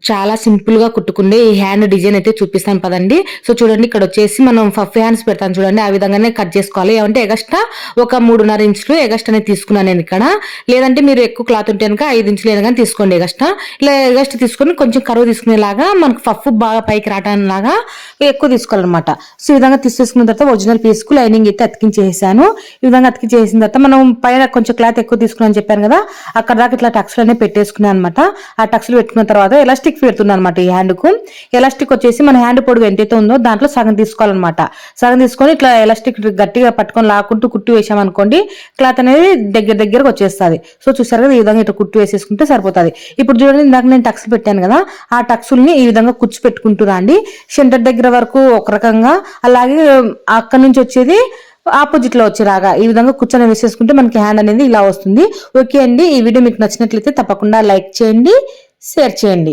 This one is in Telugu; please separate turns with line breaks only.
చాలా సింపుల్ గా కుట్టుకుండే ఈ హ్యాండ్ డిజైన్ అయితే చూపిస్తాను పదండి. సో చూడండి, ఇక్కడ వచ్చేసి మనం ఫఫ్ హ్యాండ్స్ పెడతాను చూడండి, ఆ విధంగానే కట్ చేసుకోవాలి. ఏమంటే ఎగస్ట్రా ఒక 3.5 ఇంచులు ఎగస్ట్రా అనేది తీసుకున్నాను నేను ఇక్కడ. లేదంటే మీరు ఎక్కువ క్లాత్ ఉంటే కనుక 5 ఇంచులు ఏదైనా తీసుకోండి ఎగస్ట్రా. ఇలా ఎగస్ట్రా తీసుకొని కొంచెం కరువు తీసుకునేలాగా మనకు ఫఫ్ బాగా పైకి రావడం లాగా ఎక్కువ తీసుకోవాలన్నమాట. సో ఈ విధంగా తీసేసుకున్న తర్వాత ఒరిజినల్ పీస్ కు లైనింగ్ అయితే అతికించేసాను. ఈ విధంగా అతికించేసిన తర్వాత మనం పైన కొంచెం క్లాత్ ఎక్కువ తీసుకున్నాను చెప్పాను కదా, అక్కడ దాకా ఇట్లా టక్స్లు అనేవి పెట్టేసుకున్నాను అనమాట. ఆ టక్స్లు పెట్టుకున్న తర్వాత ఎలాస్టిక్ పెడుతున్నాను అనమాట. ఈ హ్యాండ్ కు ఎలాస్టిక్ వచ్చేసి మన హ్యాండ్ పొడవు ఎంతైతే ఉందో దాంట్లో సగం తీసుకోవాలన్నమాట. సగం తీసుకొని ఇట్లా ఎలాస్టిక్ గట్టిగా పట్టుకొని లాక్కుంటూ కుట్టు వేసామనుకోండి, క్లాత్ అనేది దగ్గరకు వచ్చేస్తుంది. సో చూసారు కదా, ఈ విధంగా ఇట్లా కుట్టు వేసేసుకుంటే సరిపోతుంది. ఇప్పుడు చూడండి, ఇందాక నేను టక్స్ పెట్టాను కదా, ఆ టక్సుల్ని ఈ విధంగా కుచ్చు పెట్టుకుంటూ రండి. సెంటర్ దగ్గర వరకు ఒక రకంగా, అలాగే అక్కడి నుంచి వచ్చేది ఆపోజిట్ లో వచ్చేలాగా ఈ విధంగా కూర్చొని వేసేసుకుంటే మనకి హ్యాండ్ అనేది ఇలా వస్తుంది. ఓకే అండి, ఈ వీడియో మీకు నచ్చినట్లయితే తప్పకుండా లైక్ చేయండి, షేర్ చేయండి.